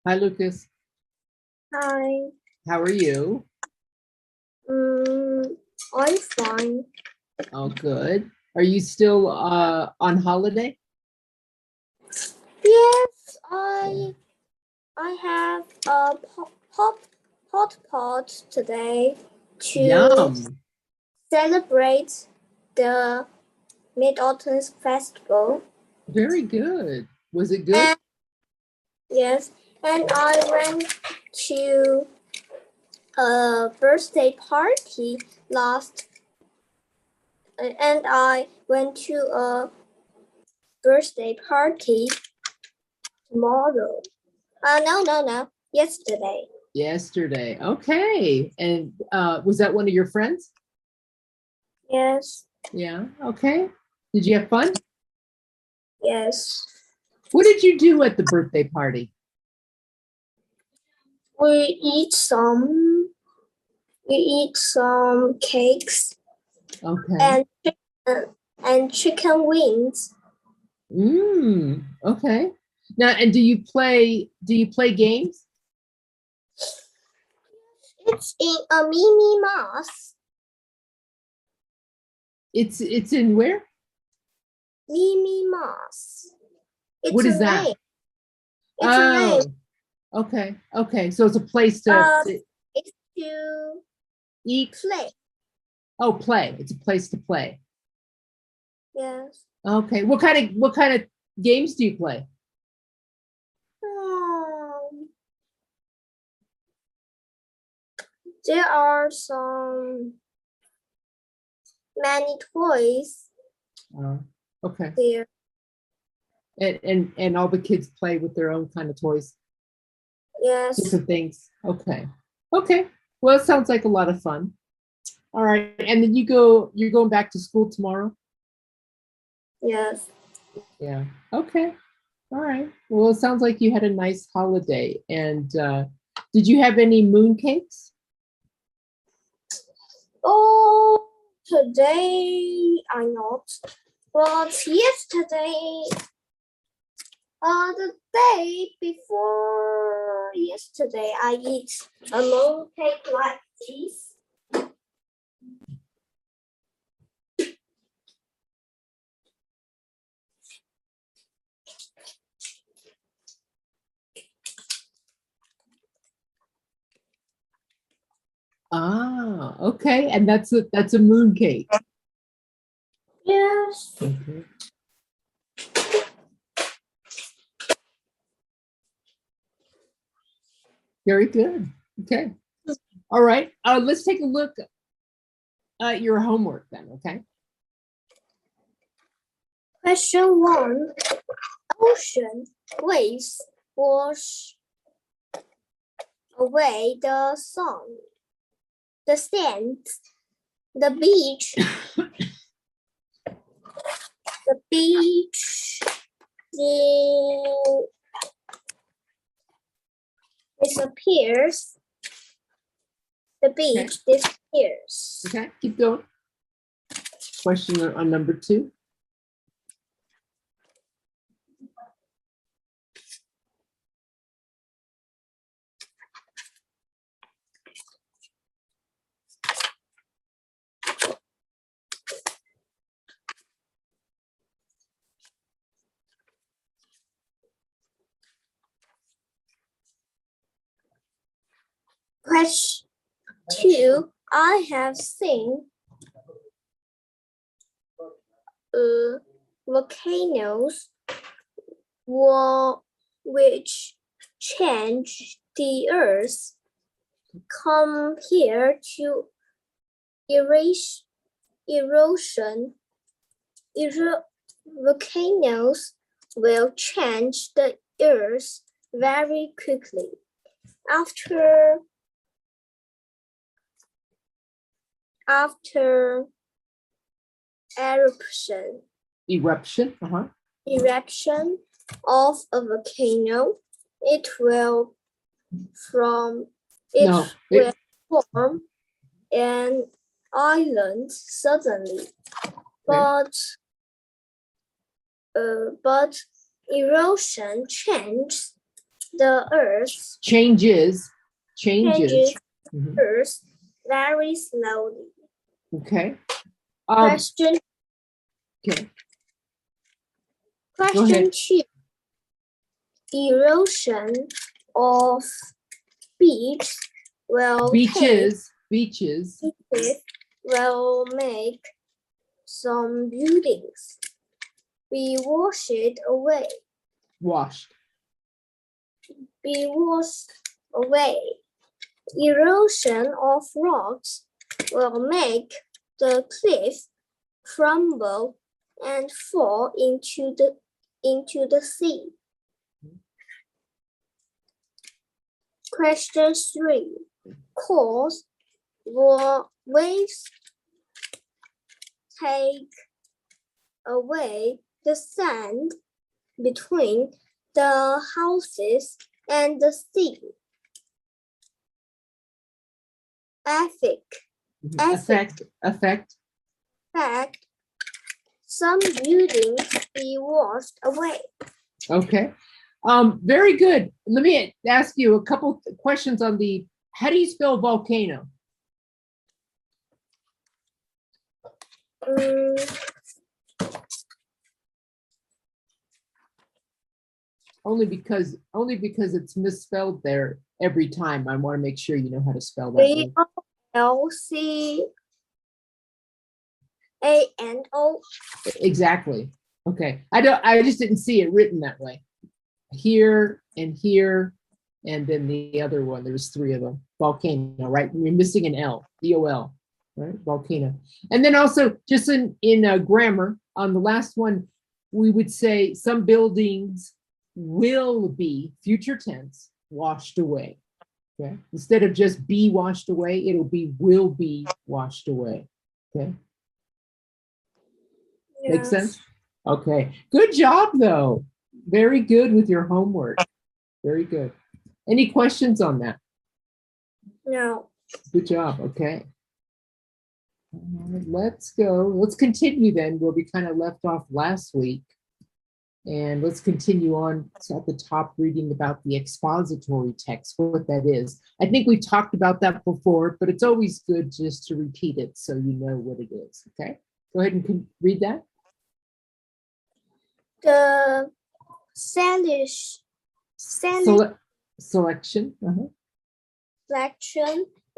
Hi, Lucas. Hi. How are you? I'm fine. Oh, good. Are you still on holiday? Yes, I have a hot pot today to Yum. celebrate the Mid-Autumn Festival. Very good. Was it good? And, yes, and I went to a birthday party and I went to a birthday party tomorrow. No, yesterday. Yesterday. Okay. And was that one of your friends? Yes, Yeah. Okay. Did you have fun? yes. What did you do at the birthday party? We eat some cakes Okay. and chicken wings. Okay. Now, and do you play games? It's in a Mini Mouse. It's in where? Mini Mouse. It's What is a that? name. It's a Oh, name. okay. Okay. So it's a place to It's to eat. play. Oh, play. It's a place to play. Yes. Okay. What kind of games do you play? There are some many toys Okay. there. And all the kids play with their own kind of toys, Yes. different things. Okay. Okay. Well, it sounds like a lot of fun. All right. And then you're going back to school tomorrow? Yes. Yeah. Okay. All right. Well, it sounds like you had a nice holiday. And did you have any moon cakes? Oh, today I not, but yesterday, the day before yesterday, I eat a moon cake like this. Ah, okay. And that's a moon cake. Yes. Okay. Very good. Okay. All right. Let's take a look at your homework then, okay? Question 1. Ocean waves wash away the sun, the sand, the beach. The beach disappears. The beach disappears. Okay, keep going. Question on number 2. Question 2. I have seen volcanoes which change the earth come here to erosion. Volcanoes will change the earth very quickly. After eruption of a volcano, it will form an island suddenly, but erosion changes The earth changes. Mhm. Earth very slowly. Okay. Question. Okay. Question 2. Erosion of beaches will make some buildings be washed away. Be washed away. Erosion of rocks will make the cliff crumble and fall into the sea. Question 3. Cause waves take away the sand between the houses and the sea. Affect. Some buildings be washed away. Okay. Very good. Let me ask you a couple questions on how do you spell volcano? Only because it's misspelled there every time. I want to make sure you know how to spell that. VOLCANO. Exactly. Okay. I just didn't see it written that way. Here, and then the other one. There's 3 of them. Volcano, right? You're missing an L. VOL, right? Volcano. And then also, just in grammar, on the last one, we would say some buildings will be, future tense, washed away. Okay. Instead of just be washed away, it'll be will be washed away. Okay. Yes. Make sense? Okay. Good job, though. Very good with your homework. Very good. Any questions on that? No. Good job. Okay. Let's go. Let's continue then where we kind of left off last week. And let's continue on at the top reading about the expository text, what that is. I think we talked about that before, but it's always good just to repeat it so you know what it is. Okay. Go ahead and read that. The selection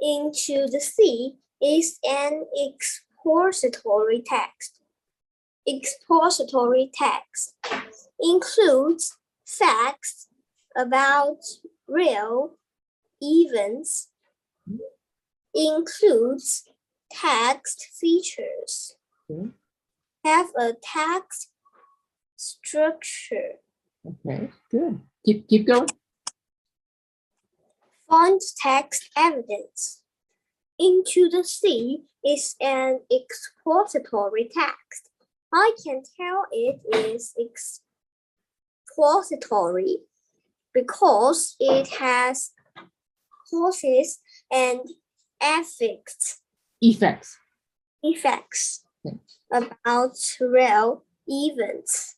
into the sea is an expository text. Expository text includes facts about real events, includes text features, have a text structure. Okay, good. Keep going. Find text evidence. Into the sea is an expository text. I can tell it is expository because it has causes and effects about real events.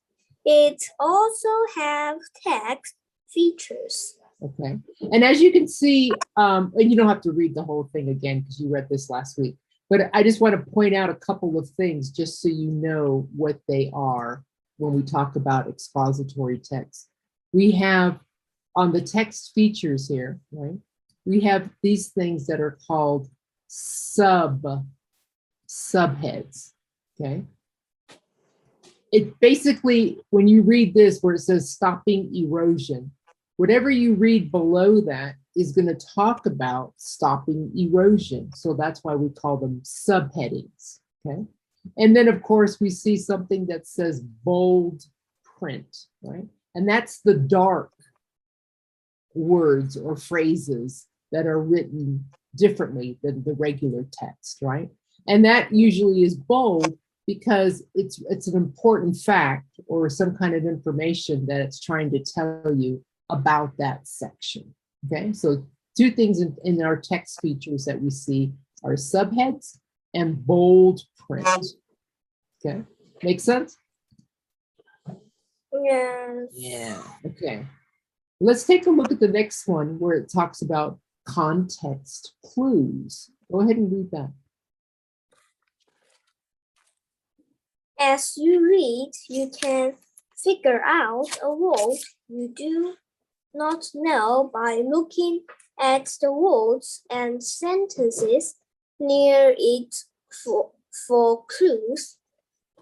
It also have text features. Okay, and as you can see, and you don't have to read the whole thing again because you read this last week, but I just want to point out a couple of things just so you know what they are when we talk about expository text. We have on the text features here, right? We have these things that are called subheads, okay? It basically, when you read this where it says stopping erosion, whatever you read below that is going to talk about stopping erosion. So that's why we call them subheadings, okay? And then of course we see something that says bold print, right? And that's the dark words or phrases that are written differently than the regular text, right? And that usually is bold because it's an important fact or some kind of information that it's trying to tell you about that section. Okay, so 2 things in our text features that we see are subheads and bold print. Okay, make sense? Yes. Yeah. Okay. Let's take a look at the next one where it talks about context clues. Go ahead and read that. As you read, you can figure out a word you do not know by looking at the words and sentences near it for clues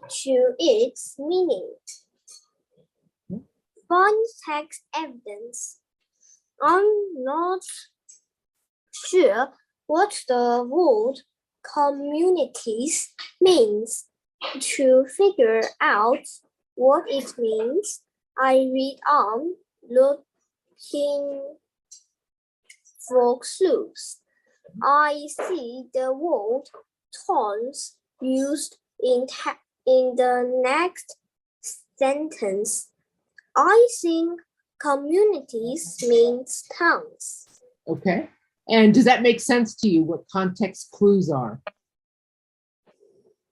to its meaning. Context evidence. I'm not sure what the word communities means. To figure out what it means, I read on, looking for clues. I see the word tones used in the next sentence. I think communities means towns. Okay. And does that make sense to you, what context clues are?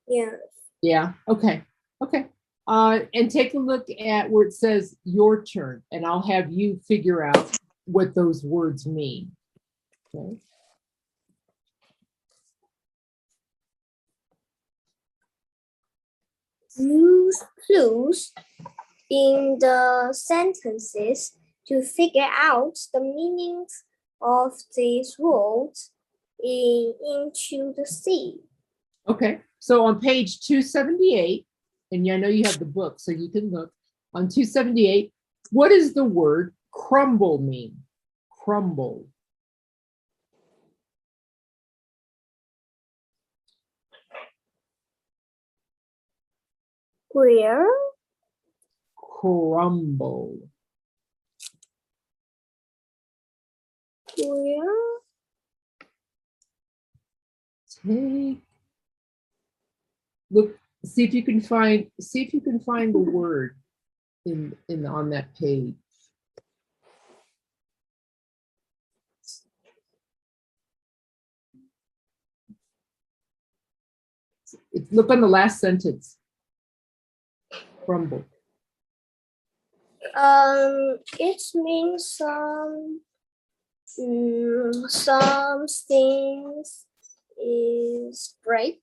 Yeah. Yeah, okay, okay. And take a look at where it says your turn, and I'll have you figure out what those words mean. Okay. Use clues in the sentences to figure out the meanings of these words into the sea. Okay, so on page 278, and I know you have the book, so you can look. On 278, what does the word crumble mean? Crumble. Where? Crumble. Where? Look, see if you can find the word in on that page. Look on the last sentence. Crumble. It means some things is break.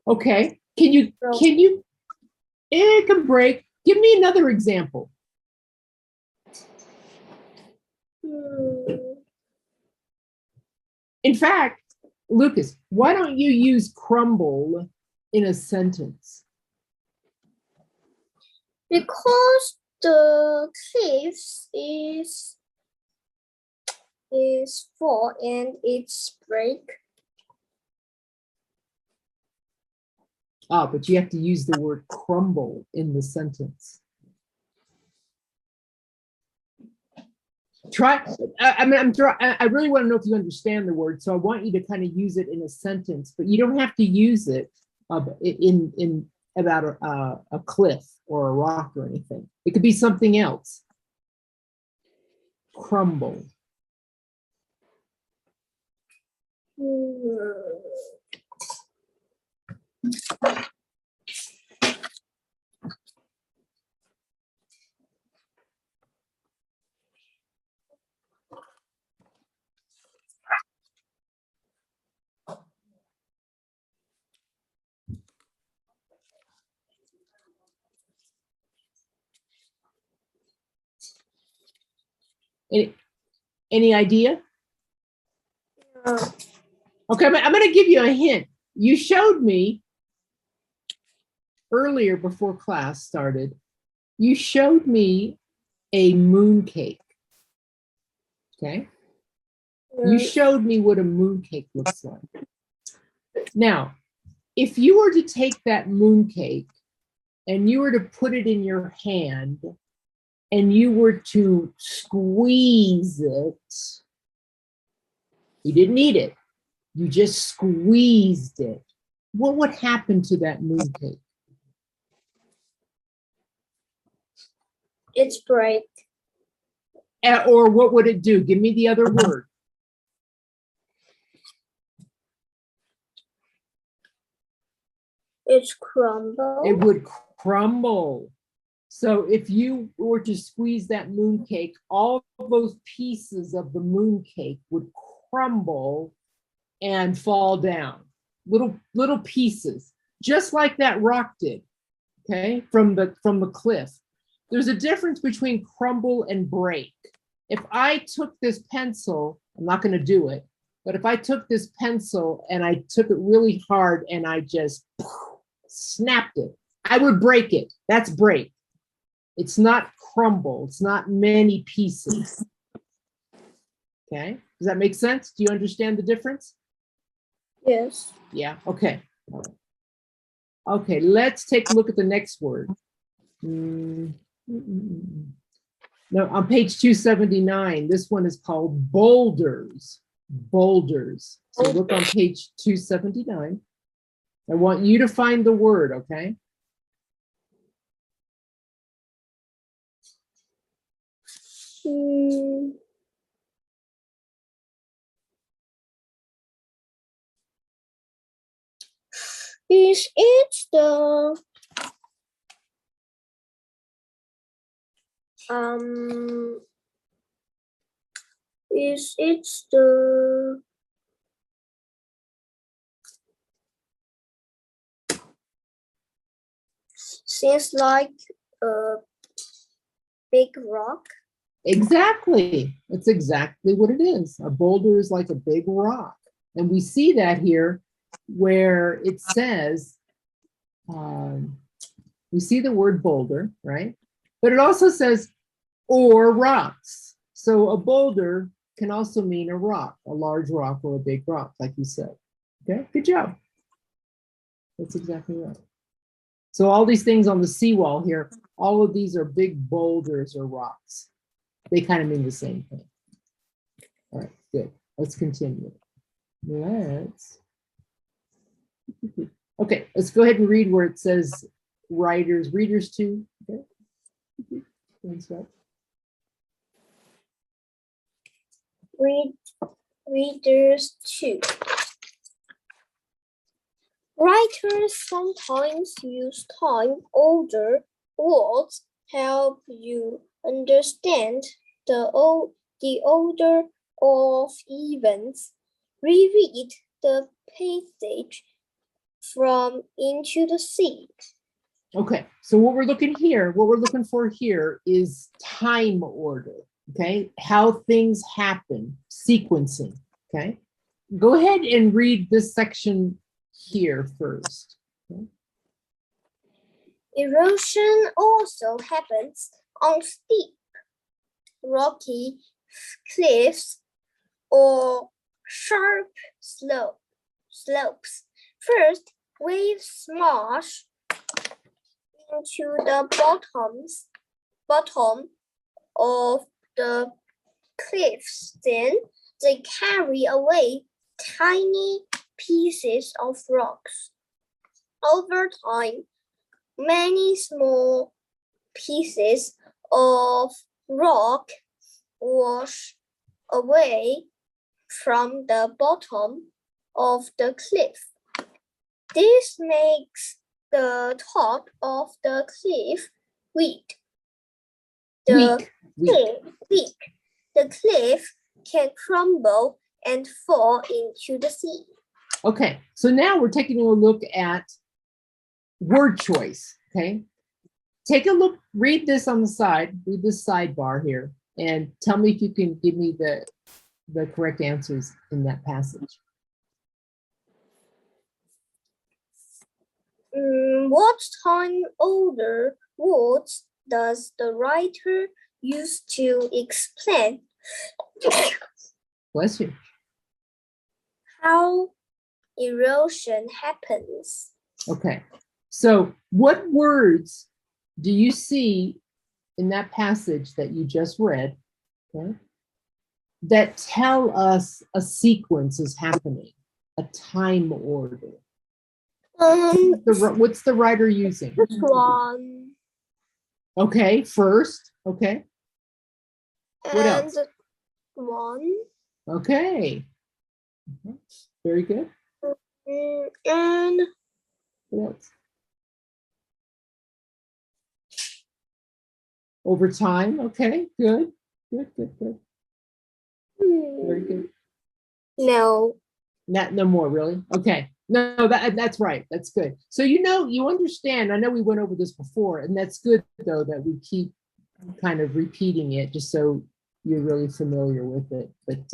Okay. Can you it can break. Give me another example. In fact, Lucas, why don't you use crumble in a sentence? Because the cliffs is fall and it's break. Ah, but you have to use the word crumble in the sentence. Try. I really want to know if you understand the word, so I want you to kind of use it in a sentence, but you don't have to use it in about a cliff or a rock or anything. It could be something else. Crumble. Any idea? Okay, I'm going to give you a hint. You showed me earlier before class started, you showed me a mooncake. Okay? You showed me what a mooncake looks like. Now, if you were to take that mooncake and you were to put it in your hand and you were to squeeze it, you didn't eat it, you just squeezed it, what would happen to that mooncake? It's break. Or what would it do? Give me the other word. It's crumble. It would crumble. So if you were to squeeze that moon cake, all of those pieces of the moon cake would crumble and fall down. Little pieces, just like that rock did, okay, from the cliff. There's a difference between crumble and break. If I took this pencil, I'm not going to do it, but if I took this pencil and I took it really hard and I just snapped it, I would break it. That's break. It's not crumble. It's not many pieces. Okay, does that make sense? Do you understand the difference? Yes. Yeah, okay. Okay, let's take a look at the next word. No, on page 279, this one is called boulders. Boulders. So look on page 279. I want you to find the word, okay? Is it the is it the seems like a big rock? Exactly. That's exactly what it is. A boulder is like a big rock. And we see that here where it says, we see the word boulder, right? But it also says, or rocks. So a boulder can also mean a rock, a large rock or a big rock, like you said. Okay, good job. That's exactly right. So all these things on the seawall here, all of these are big boulders or rocks. They kind of mean the same thing. All right, good. Let's continue. Okay, let's go ahead and read where it says writers, readers too. Okay. Readers too. Writers sometimes use time-order words help you understand the order of events. Reread the passage from Into the Sea. Okay, so what we're looking for here is time order, okay? How things happen, sequencing, okay? Go ahead and read this section here first. Okay? Erosion also happens on steep, rocky cliffs or sharp slopes. First, waves smash into the bottom of the cliffs. Then they carry away tiny pieces of rocks. Over time, many small pieces of rock wash away from the bottom of the cliff. This makes the top of the cliff weak. The cliff can crumble and fall into the sea. Okay, so now we're taking a look at word choice, okay? Take a look, read this on the side, read this sidebar here, and tell me if you can give me the correct answers in that passage. What time-order words does the writer use to explain Bless you. how erosion happens? Okay, so what words do you see in that passage that you just read, okay, that tell us a sequence is happening, a time order? What's the writer using? This one. Okay, first, okay. What else? One. Okay. Very good. And what else? Over time. Okay, good. Good. Very good. No. No more, really? Okay. No, that's right. That's good. So you understand. I know we went over this before, and that's good though that we keep kind of repeating it just so you're really familiar with it. But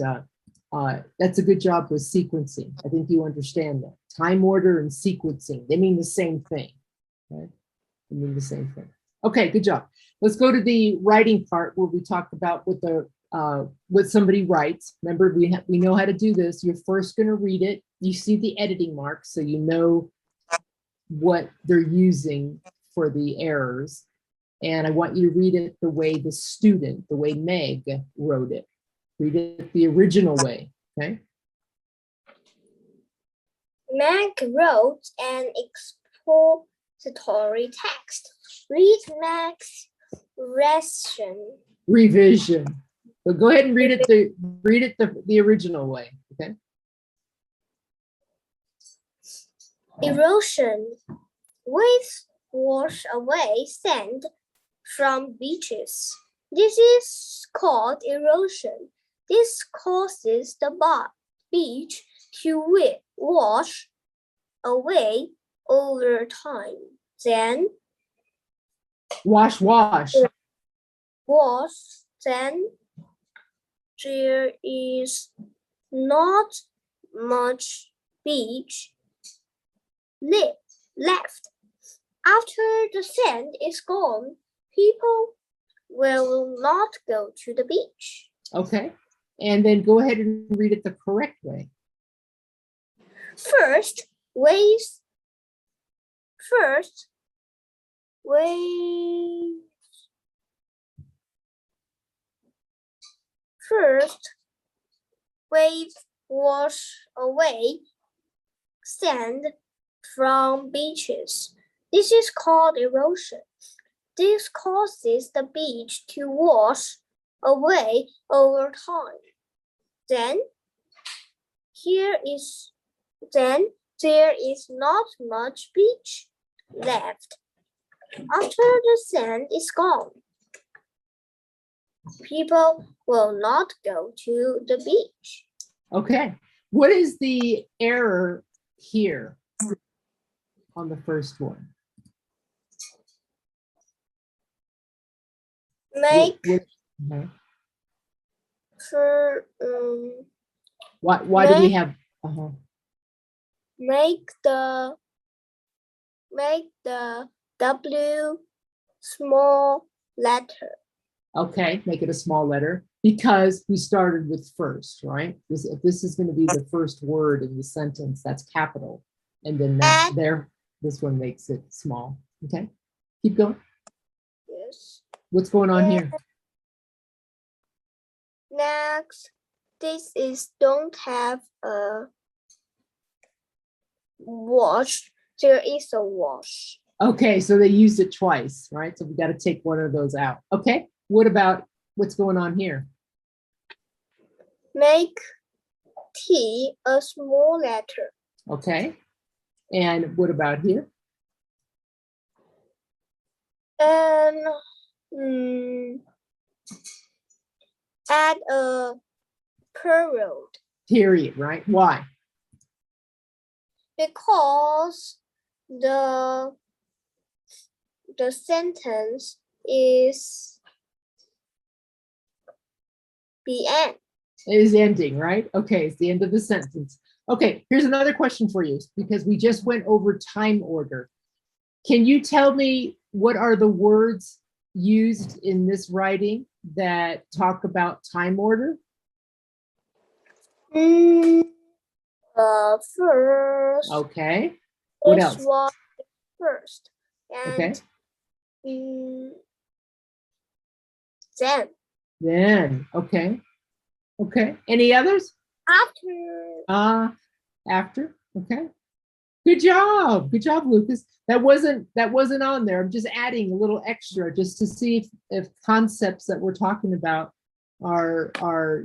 that's a good job with sequencing. I think you understand that. Time order and sequencing, they mean the same thing, right? They mean the same thing. Okay, good job. Let's go to the writing part where we talk about what somebody writes. Remember, we know how to do this. You're first going to read it. You see the editing marks, so you know what they're using for the errors. And I want you to read it the way the way Meg wrote it. Read it the original way, okay? Meg wrote an expository text. Read Meg's revision. But go ahead and read it the original way, okay? Erosion. Waves wash away sand from beaches. This is called erosion. This causes the beach to wash away over time. Then wash. Then there is not much beach left. After the sand is gone, people will not go to the beach. Okay, and then go ahead and read it the correct way. First, waves wash away sand from beaches. This is called erosion. This causes the beach to wash away over time. Then there is not much beach left. After the sand is gone, people will not go to the beach. Okay, what is the error here on the first one? Make why do we have make the W small letter. Okay, make it a small letter because we started with first, right? If this is going to be the first word in the sentence, that's capital, and then this one makes it small. Okay, keep going. Yes. What's going on here? Next, this is don't have a wash. There is a wash. Okay, so they used it twice, right? So we got to take one of those out. Okay, what about what's going on here? Make T a small letter. Okay, and what about here? And add a period, right? Why? Because the sentence is the end. It is ending, right? Okay, it's the end of the sentence. Okay, here's another question for you because we just went over time order. Can you tell me what are the words used in this writing that talk about time order? First. Okay. What else? Was first. And okay. Then. Okay. Okay. Any others? After. After. Okay. Good job. Good job, Lucas. That wasn't on there. I'm just adding a little extra just to see if concepts that we're talking about are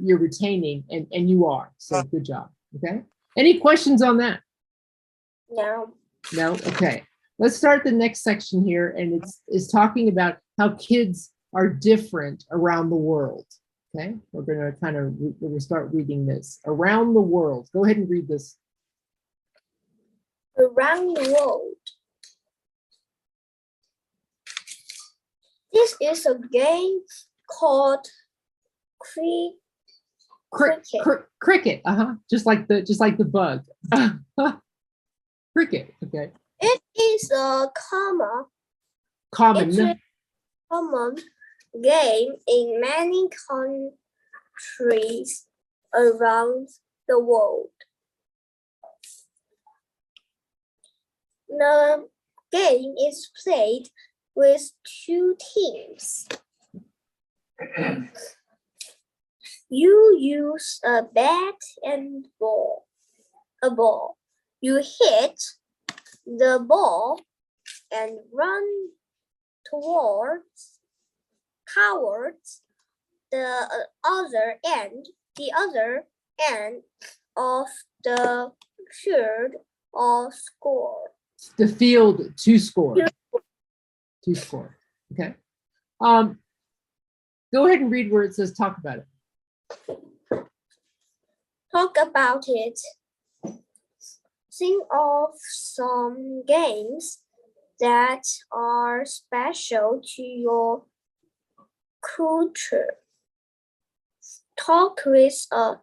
you're retaining, and you are. So good job. Okay. Any questions on that? No. No. Okay. Let's start the next section here, and it's talking about how kids are different around the world? Okay, we're going to start reading this. Around the world. Go ahead and read this. Around the world. This is a game called cricket. Cricket. Just like the bug. Cricket. Okay. It is a Common game in many countries around the world. The game is played with 2 teams. You use a bat and a ball. You hit the ball and run towards the other end of the field or score. The field to score. To score. Okay. Go ahead and read where it says talk about it. Talk about it. Think of some games that are special to your culture. Talk with a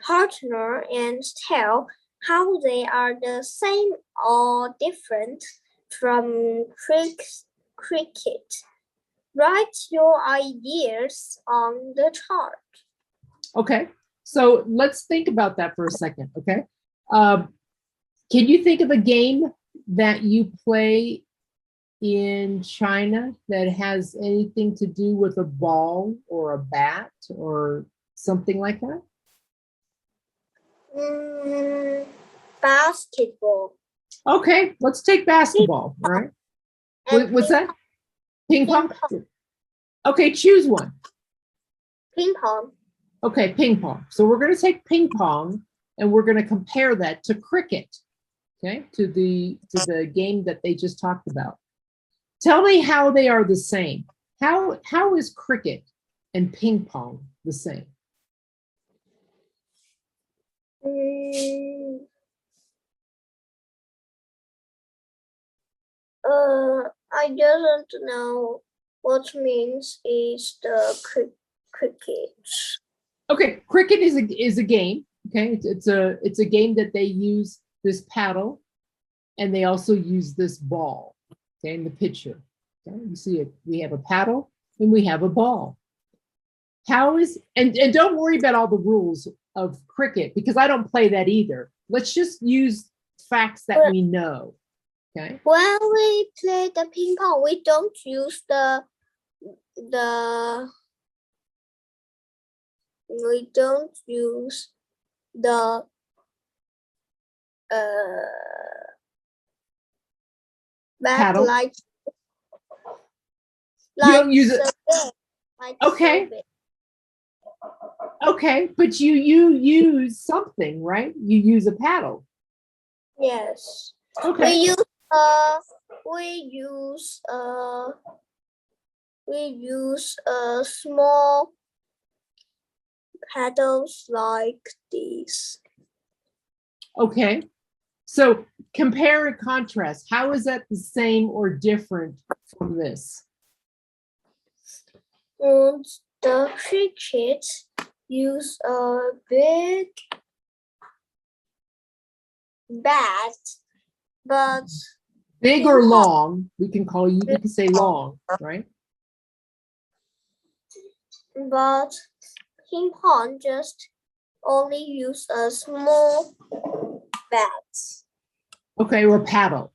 partner and tell how they are the same or different from cricket. Write your ideas on the chart. Okay, so let's think about that for a second, okay? Can you think of a game that you play in China that has anything to do with a ball or a bat or something like that? Basketball. Okay, let's take basketball, all right? What's that? Ping pong? Okay, choose one. Ping pong. Okay, ping pong. So we're going to take ping pong and we're going to compare that to cricket, okay, to the game that they just talked about. Tell me how they are the same. How is cricket and ping pong the same? I don't know what means is the cricket. Okay, cricket is a game. Okay, it's a game that they use this paddle, and they also use this ball. Okay, in the picture. Okay, you see it. We have a paddle and we have a ball. How is and don't worry about all the rules of cricket because I don't play that either. Let's just use facts that we know. Okay. When we play the ping pong, we don't use the paddle. Like you don't use it. Like okay. Okay, but you use something, right? You use a paddle. Yes. Okay. We use small paddles like these. Okay. So compare and contrast. How is that the same or different from this? And the cricket use a big bat, but big or long, we can say long, right? But ping pong just only use a small bat. Okay, or paddle.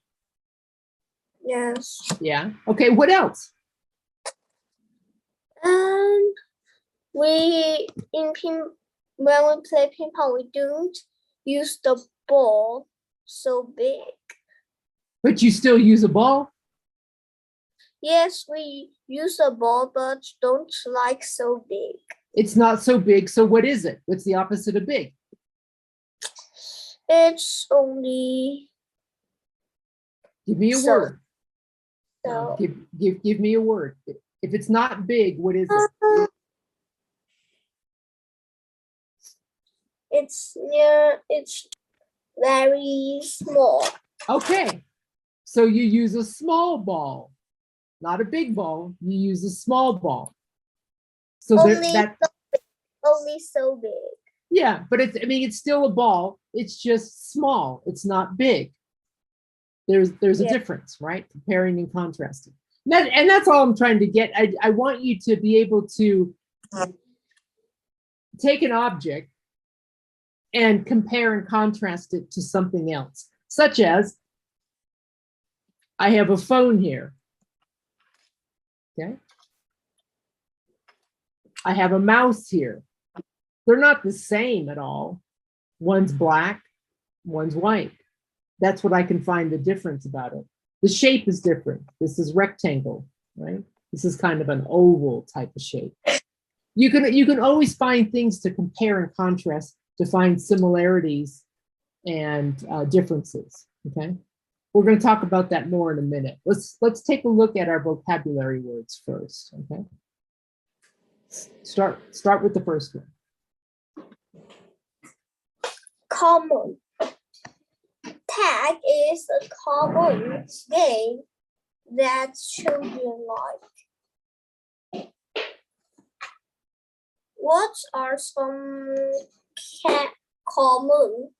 Yes. Yeah. Okay, what else? When we play ping pong, we don't use the ball so big. But you still use a ball? Yes, we use a ball, but don't like so big. It's not so big. So what is it? What's the opposite of big? It's only. Give me a word. So Give me a word. If it's not big, what is it? It's very small. Okay, so you use a small ball, not a big ball. You use a small ball. So Only so big. yeah, but it's, I mean, it's still a ball. It's just small. It's not big. There's a difference, right? Comparing and contrasting. And that's all I'm trying to get. I want you to be able to take an object and compare and contrast it to something else, such as I have a phone here. Okay. I have a mouse here. They're not the same at all. One's black, one's white. That's what I can find the difference about it. The shape is different. This is rectangle, right? This is kind of an oval type of shape. You can always find things to compare and contrast to find similarities and differences, okay? We're going to talk about that more in a minute. Let's take a look at our vocabulary words first, okay? Start with the first one. Common. Tag is a common game that children like. What are some common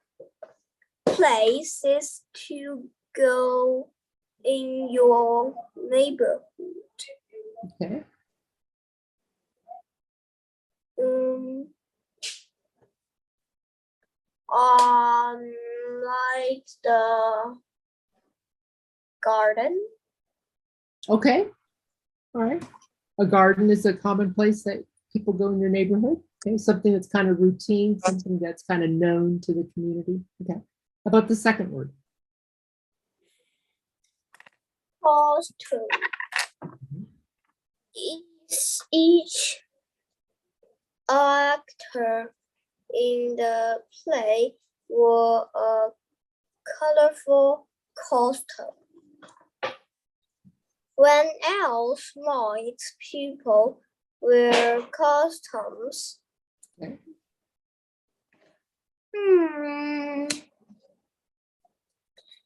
places to go in your neighborhood? Okay. Like the garden. Okay. All right. A garden is a common place that people go in your neighborhood. Okay. Something that's kind of routine, something that's kind of known to the community. Okay. How about the second word? Costume. Each actor in the play wore a colorful costume. When else might people wear costumes? Okay.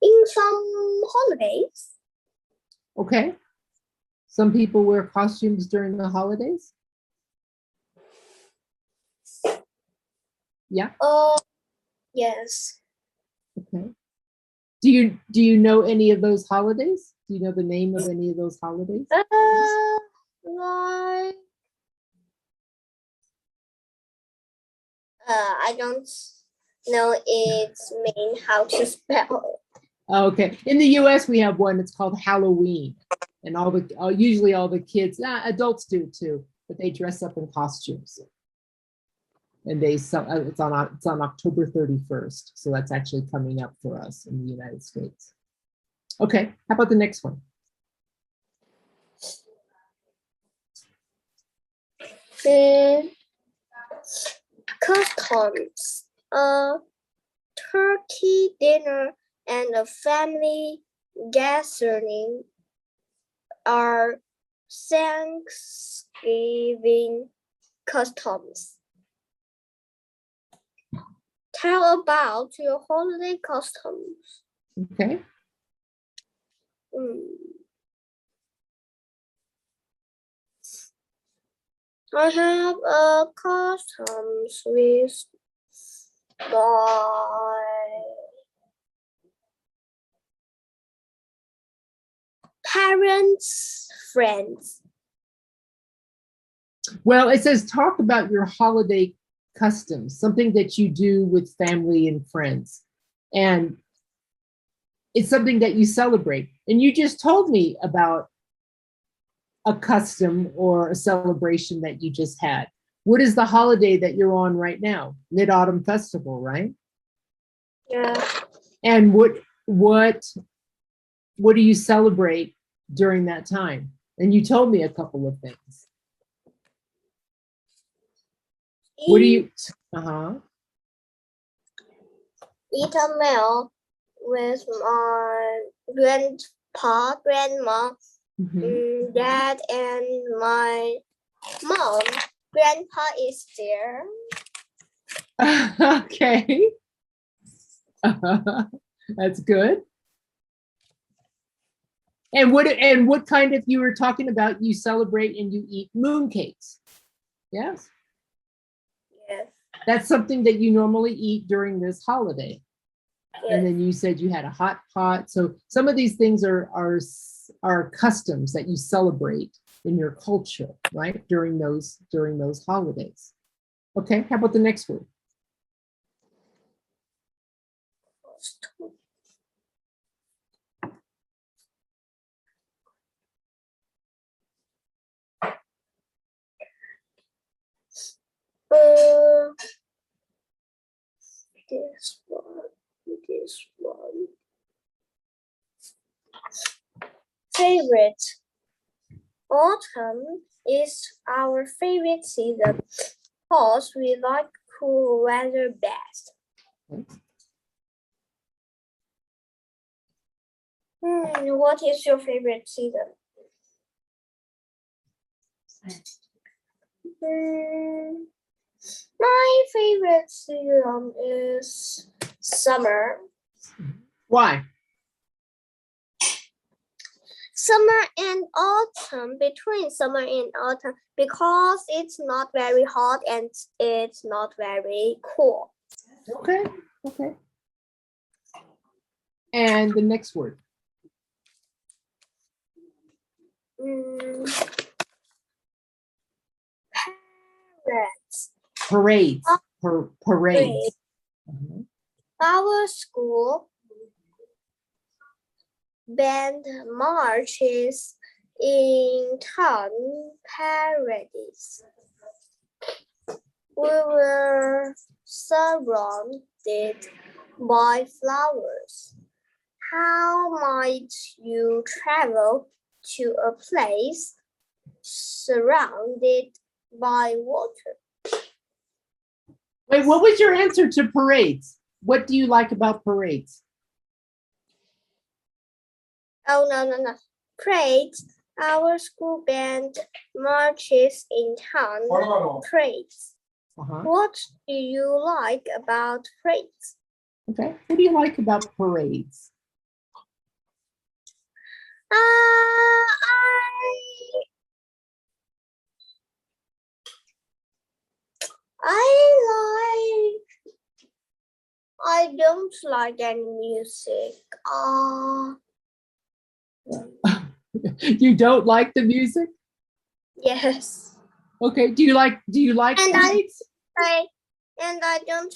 In some holidays. Okay. Some people wear costumes during the holidays. Yeah. Yes. Okay. Do you know any of those holidays? Do you know the name of any of those holidays? Like I don't know its mean how to spell it. Okay. In the US, we have one. It's called Halloween, and usually all the kids, adults do too, but they dress up in costumes. And it's on October 31st, so that's actually coming up for us in the United States. Okay, how about the next one? Customs. A turkey dinner and a family gathering are Thanksgiving customs. Tell about your holiday customs. Okay. I have a customs with my parents' friends. Well, it says talk about your holiday customs, something that you do with family and friends. And it's something that you celebrate. And you just told me about a custom or a celebration that you just had. What is the holiday that you're on right now? Mid-Autumn Festival, right? Yeah. And what do you celebrate during that time? And you told me a couple of things. What do you, Eat a meal with my grandpa, grandma, Mhm. Dad and my mom. Grandpa is there. Okay. That's good. And what kind of, you were talking about, you celebrate and you eat mooncakes? Yes. Yes. That's something that you normally eat during this holiday. And Yes. then you said you had a hot pot. So some of these things are customs that you celebrate in your culture, right? During those holidays. Okay, how about the next word? This one. Favorite. Autumn is our favorite season because we like cool weather best. What is your favorite season? My favorite season is summer. Why? Summer and autumn, between summer and autumn, because it's not very hot and it's not very cool. Okay, okay. And the next word? Parades. Parades. Parades. Mhm. Our school band marches in town parades. We were surrounded by flowers. How might you travel to a place surrounded by water? Wait, what was your answer to parades? What do you like about parades? Oh, no. Parades. Our school band marches in town parades. What do you like about parades? Okay, what do you like about parades? I don't like any music. You don't like the music? Yes. Okay, do you like parades? And I don't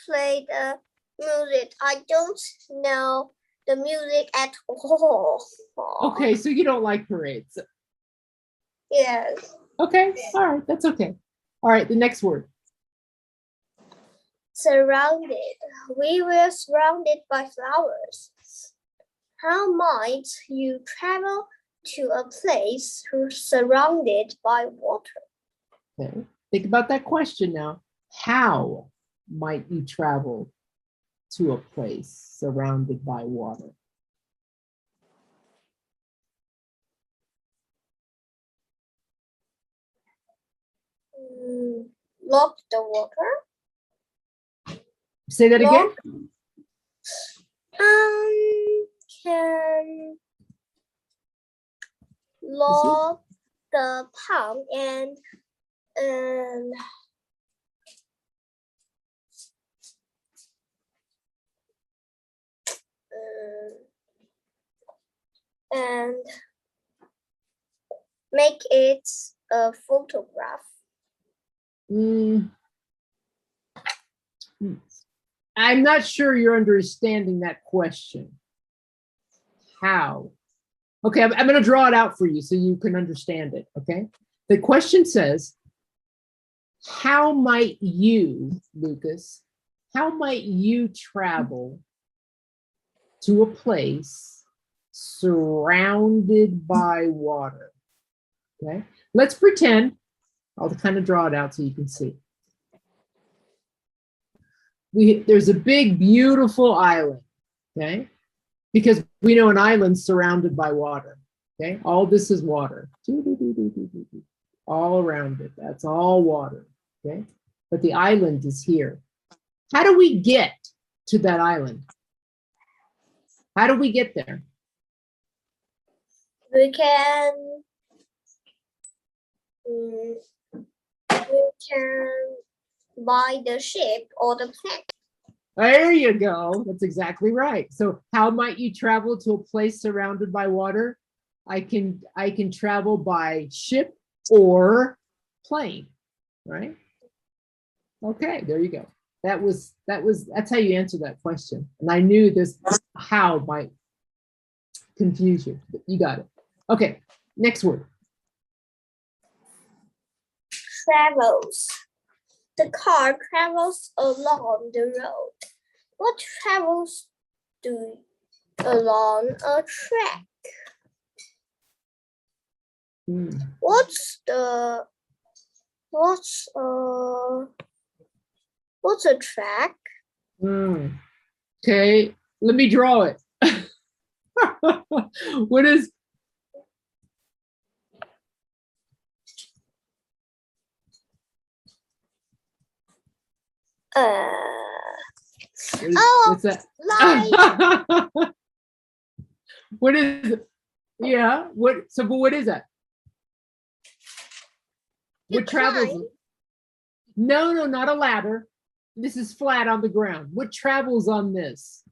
play the music. I don't know the music at all. Okay, so you don't like parades. Yes. Okay, all right, that's okay. All right, the next word. Surrounded. We were surrounded by flowers. How might you travel to a place surrounded by water? Okay, think about that question now. How might you travel to a place surrounded by water? Lock the water. Say that again. Can lock the pond and make it a photograph. I'm not sure you're understanding that question. How? Okay, I'm going to draw it out for you so you can understand it, okay? The question says, how might you, Lucas, how might you travel to a place surrounded by water? Okay, let's pretend, I'll kind of draw it out so you can see. There's a big, beautiful island, okay? Because we know an island's surrounded by water. Okay, all this is water. All around it, that's all water. Okay, but the island is here. How do we get to that island? How do we get there? We can buy the ship or the plane. There you go. That's exactly right. So how might you travel to a place surrounded by water? I can travel by ship or plane, right? Okay, there you go. That's how you answer that question. And I knew this how might confuse you, but you got it. Okay, next word. Travels. The car travels along the road. What travels do along a track? What's a track? Okay, let me draw it. What is what's that? Like What is it? Yeah, but what is that? What travels? climb. No, not a ladder. This is flat on the ground. What travels on this?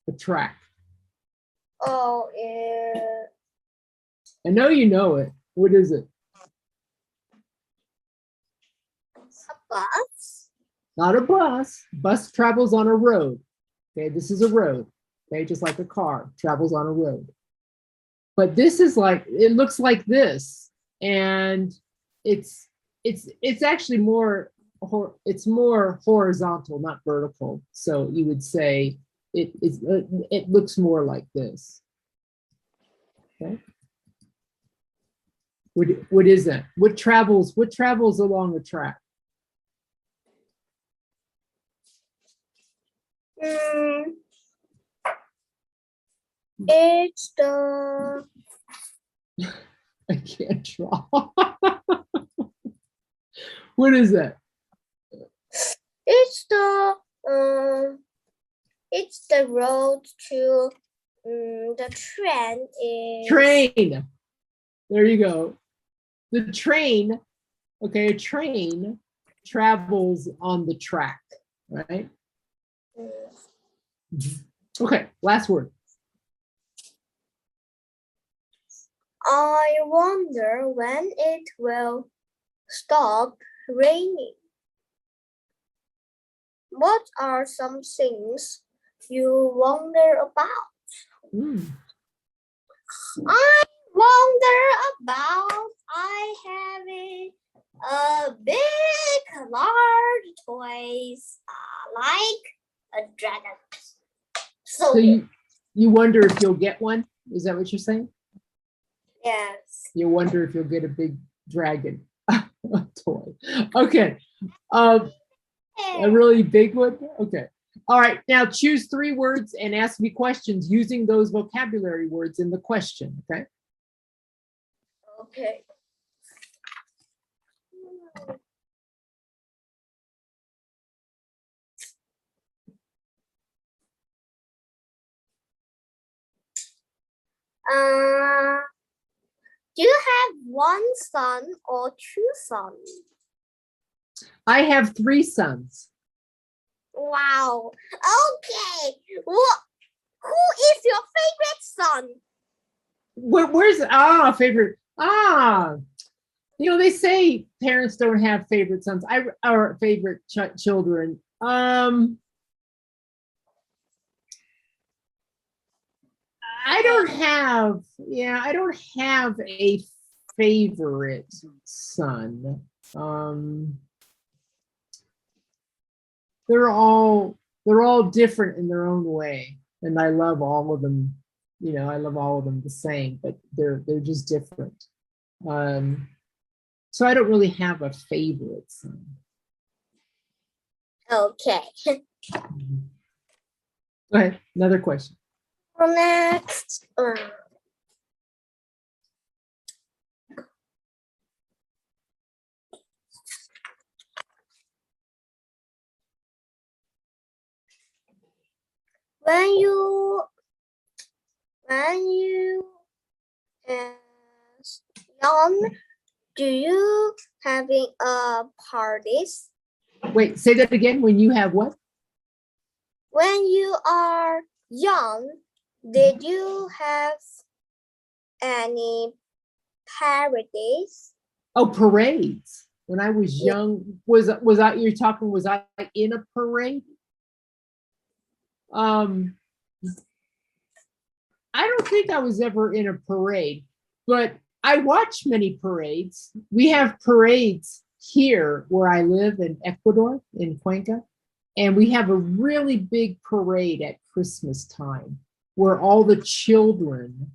A track. Oh, yeah. I know you know it. What is it? A bus. Not a bus. Bus travels on a road. Okay, this is a road. Okay, just like a car travels on a road. But this is like, it looks like this, and it's actually more horizontal, not vertical. So you would say it looks more like this. Okay. What is that? What travels along the track? It's the I can't draw. What is that? it's the road to the train is Train. There you go. The train. Okay, a train travels on the track, right? Okay, last word. I wonder when it will stop raining. What are some things you wonder about? I wonder about having a big, large toys like a dragon. So you wonder if you'll get one? Is that what you're saying? Yes. You wonder if you'll get a big dragon toy. Okay. A really big one? Okay. All right. Now choose 3 words and ask me questions using those vocabulary words in the question. Okay. Okay. Do you have 1 son or 2 sons? I have 3 sons. Wow. Okay. Who is your favorite son? Where's favorite? They say parents don't have favorite sons. Or favorite children. I don't have a favorite son. They're all different in their own way, and I love all of them. I love all of them the same, but they're just different. So I don't really have a favorite son. Okay. Go ahead. Another question. Next, when you as young, do you having parties? Wait, say that again. When you have what? When you are young, did you have any parties? Oh, parades. When I was Yeah. young, was I, you're talking, was I in a parade? I don't think I was ever in a parade, but I watch many parades. We have parades here where I live in Ecuador, in Cuenca, and we have a really big parade at Christmas time where all the children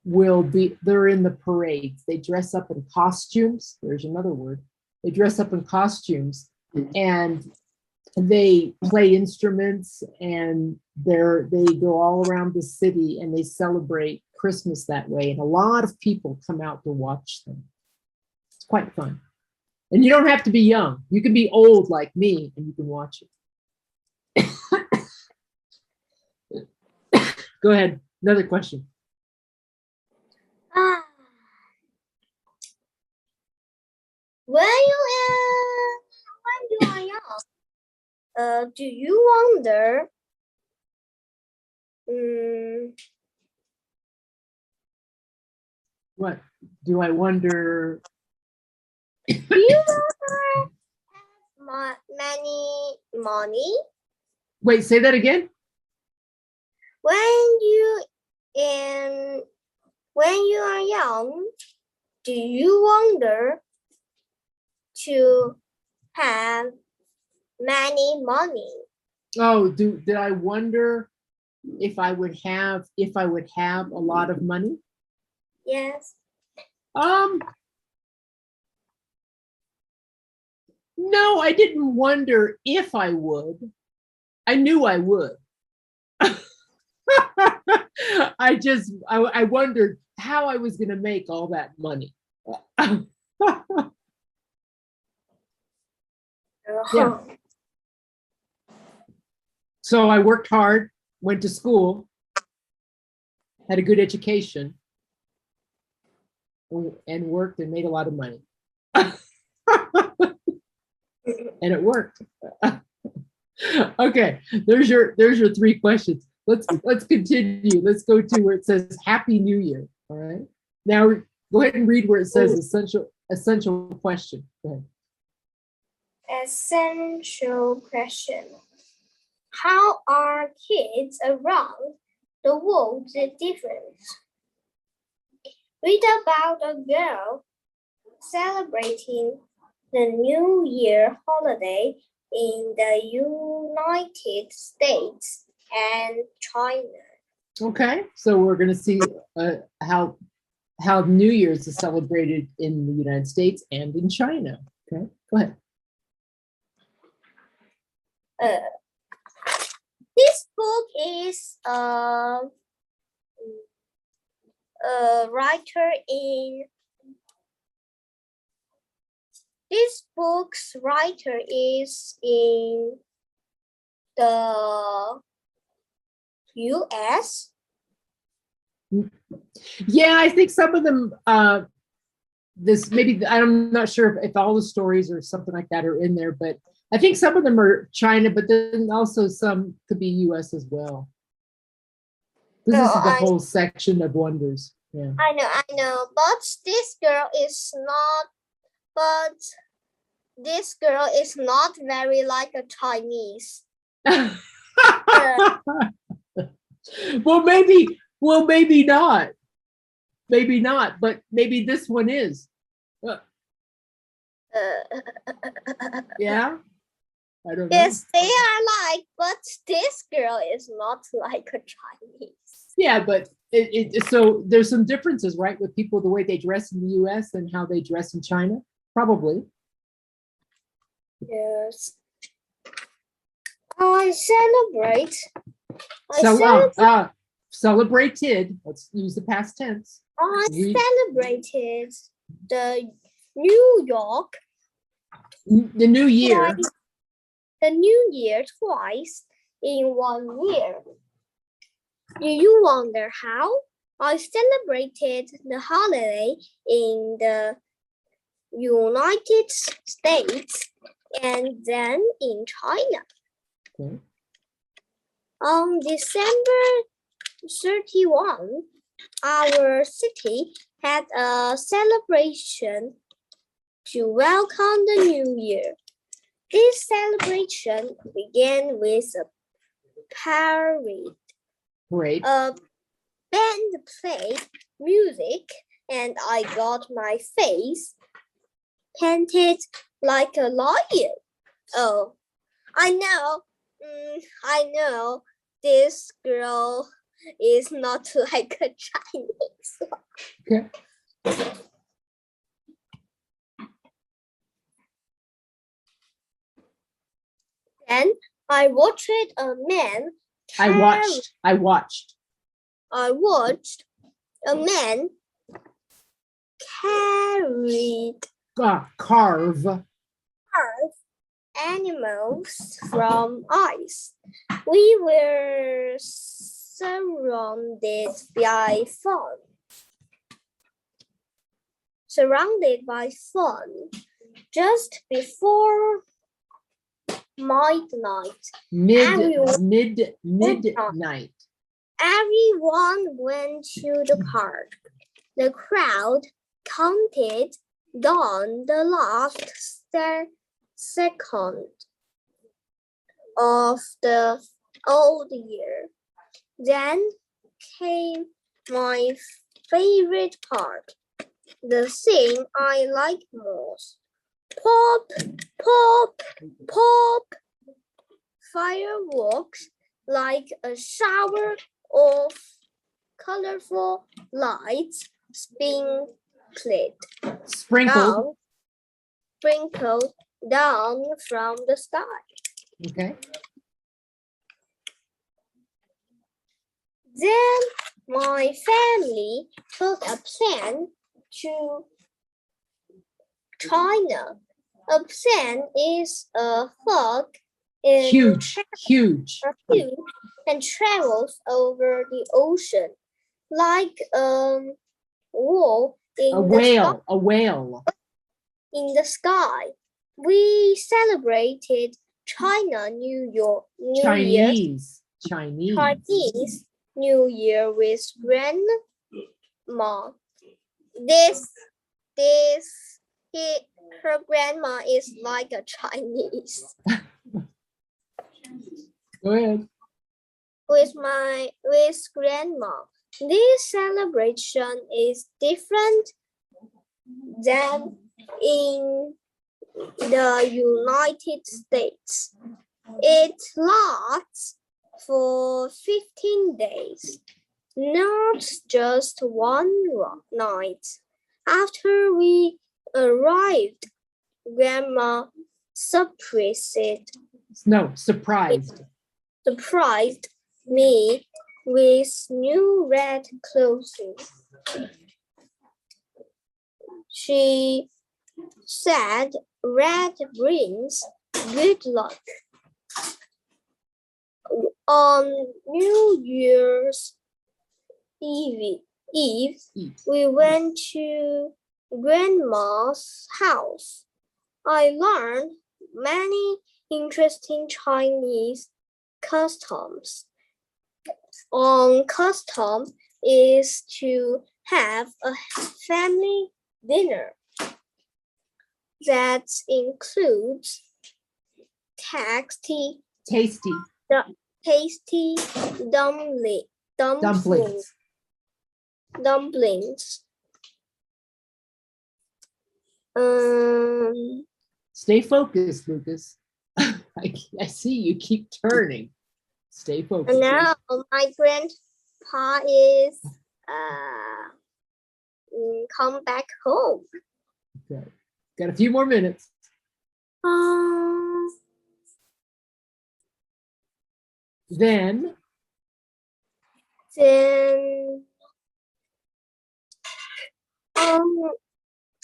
they're in the parades. They dress up in costumes. There's another word. They dress up in costumes and they play instruments, and they go all around the city and they celebrate Christmas that way. And a lot of people come out to watch them. It's quite fun. And you don't have to be young. You can be old like me and you can watch it. Go ahead. Another question. When you are young, do you wonder? What do I wonder? Do you ever have many money? Wait, say that again. When you are young, do you wonder to have many money? Oh, did I wonder if I would have a lot of money? Yes. No, I didn't wonder if I would. I knew I would. I wondered how I was going to make all that money. Yeah. So I worked hard, went to school, had a good education, and worked and made a lot of money. And it worked. Okay, there's your 3 questions. Let's continue. Let's go to where it says Happy New Year. All right. Now go ahead and read where it says essential question. Go ahead. Essential question. How are kids around the world different? Read about a girl celebrating the New Year holiday in the United States and China. Okay, so we're going to see how New Year's is celebrated in the United States and in China. Okay, go ahead. This book is a writer in. This book's writer is in the US. Yeah, I think some of them. I'm not sure if all the stories or something like that are in there, but I think some of them are China, but then also some could be US as well. This is the whole section of wonders. Yeah. I know, but this girl is not very like a Chinese. Well, maybe not. Maybe not, but maybe this one is. Yeah. I don't know. Yes, they are like, but this girl is not like a Chinese. Yeah, but so there's some differences, right, with people, the way they dress in the US and how they dress in China? Probably. Yes. I celebrate. Celebrated. Let's use the past tense. I celebrated the New York The new year. the New Year twice in 1 year. Do you wonder how? I celebrated the holiday in the United States and then in China. Okay. On December 31, our city had a celebration to welcome the new year. This celebration began with a parade. Great. A band played music and I got my face painted like a lion. Oh, I know this girl is not like a Chinese one. Okay. Then I watched a man. I watched A man carried carve animals from ice. We were surrounded by fun. Just before midnight. Midnight. Everyone went to the park. The crowd counted down the last second of the old year. Then came my favorite part, the thing I like most. Pop, pop, pop. Fireworks like a shower of colorful lights sprinkled down from the sky. Okay. Then my family took a plane to China. A plane is a hug huge and travels over the ocean like a whale in the sky. We celebrated Chinese New Year with grandma. Her grandma is like a Chinese. Go ahead. With grandma. This celebration is different than in the United States. It lasts for 15 days, not just one night. After we arrived, Grandma surprised me with new red clothing. She said red brings good luck. On New Year's Eve, we went to Grandma's house. I learned many interesting Chinese customs. One custom is to have a family dinner that includes tasty dumplings. Stay focused, Lucas. I see you keep turning. Stay focused. Now my grandpa is come back home. Okay. Got a few more minutes. Then Then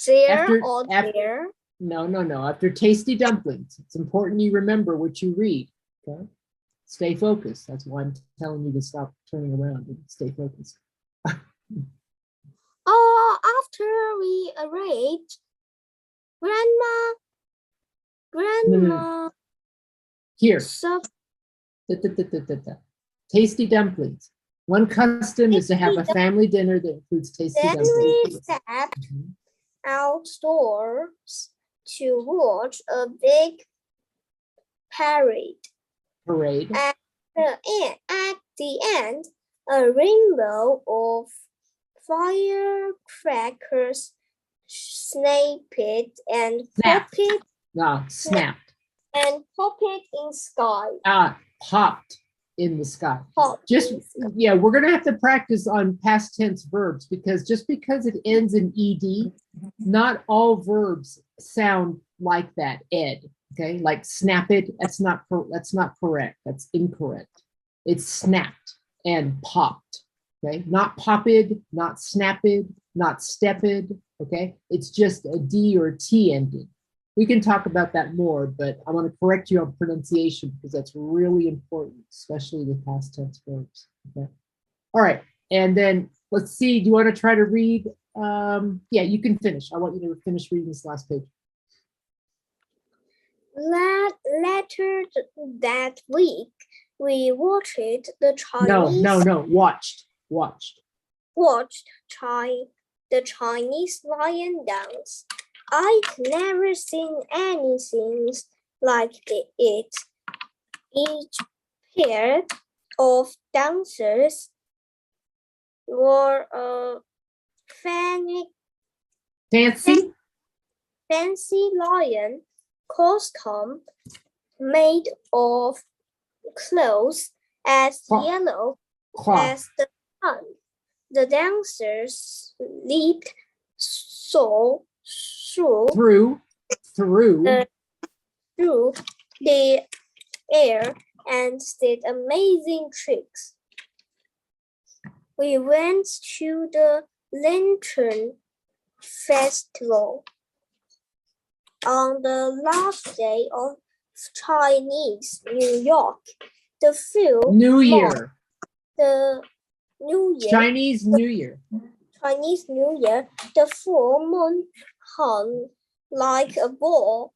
there or there. No. After tasty dumplings, it's important you remember what you read. Okay. Stay focused. That's why I'm telling you to stop turning around and stay focused. Oh, after we arrived, Grandma. Here. So Tasty dumplings. One custom is to have a family dinner that includes tasty then dumplings. we stepped outdoors to watch a big parade. At the end, a rainbow of firecrackers snapped and popped. No, snapped. And popped in sky. Popped in the sky. Popped yeah, we're gonna have to practice on past tense verbs because just because it ends in ed, not all verbs sound like that. Ed. Okay, like snap it. That's not correct. That's incorrect. It's snapped and popped. Okay, not popped, not snapped, not stepped. Okay, it's just a D or T ending. We can talk about that more, but I want to correct you on pronunciation because that's really important, especially with past tense verbs. Okay. All right, and then let's see. Do you want to try to read? Yeah, you can finish. I want you to finish reading this last page. Later that week, we watched the Chinese. No. Watched the Chinese lion dance. I'd never seen anything like it. Each pair of dancers wore a fancy lion costume made of clothes as yellow as the sun. The dancers leaped through the air and did amazing tricks. We went to the Lantern Festival on the last day of Chinese New York. The full New Year. The New Year. Chinese New Year. The full moon hung like a ball.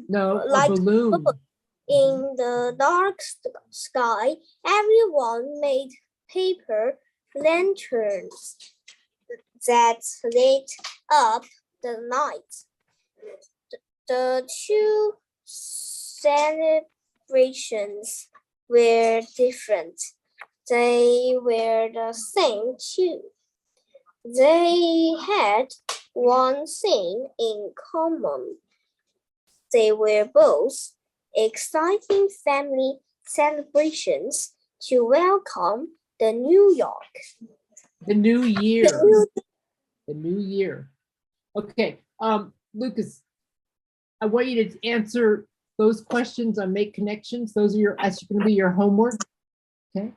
No, like a balloon. In the dark sky, everyone made paper lanterns that lit up the night. The two celebrations were different. They were the same too. They had one thing in common. They were both exciting family celebrations to welcome the New Year. The new year. Okay, Lucas, I want you to answer those questions on make connections. That's going to be your homework. Okay.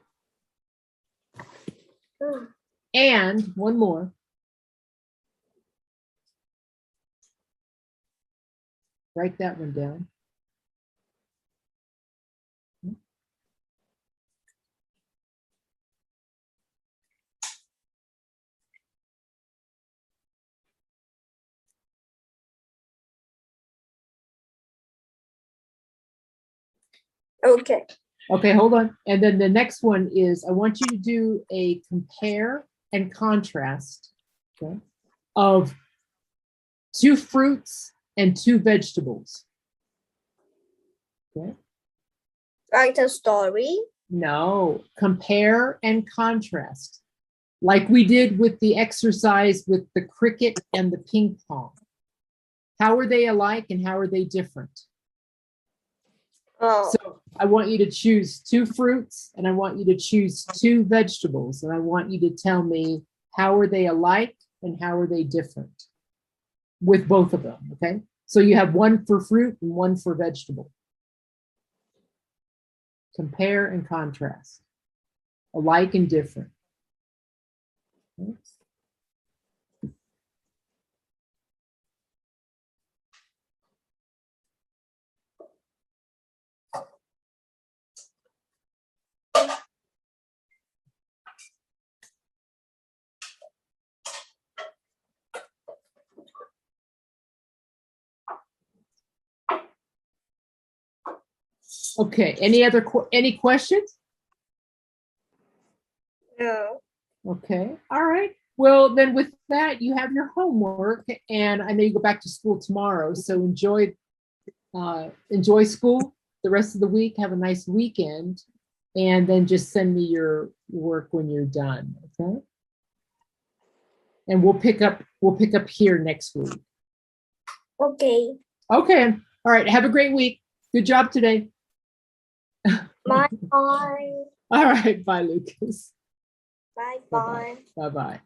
And one more. Write that one down. Okay, hold on. And then the next one is I want you to do a compare and contrast, okay, of 2 fruits and 2 vegetables. Okay. Write a story? No, compare and contrast. Like we did with the exercise with the cricket and the ping pong. How are they alike and how are they different? Oh. So I want you to choose 2 fruits and I want you to choose 2 vegetables. And I want you to tell me how are they alike and how are they different with both of them, okay? So you have 1 for fruit and 1 for vegetable. Compare and contrast. Alike and different. Okay, any questions? No. Okay, all right. Well, then with that, you have your homework, and I know you go back to school tomorrow, so enjoy school the rest of the week. Have a nice weekend, and then just send me your work when you're done, okay? And we'll pick up here next week. Okay. Okay, all right. Have a great week. Good job today. Bye bye. All right, bye, Lucas. Bye bye. Bye bye.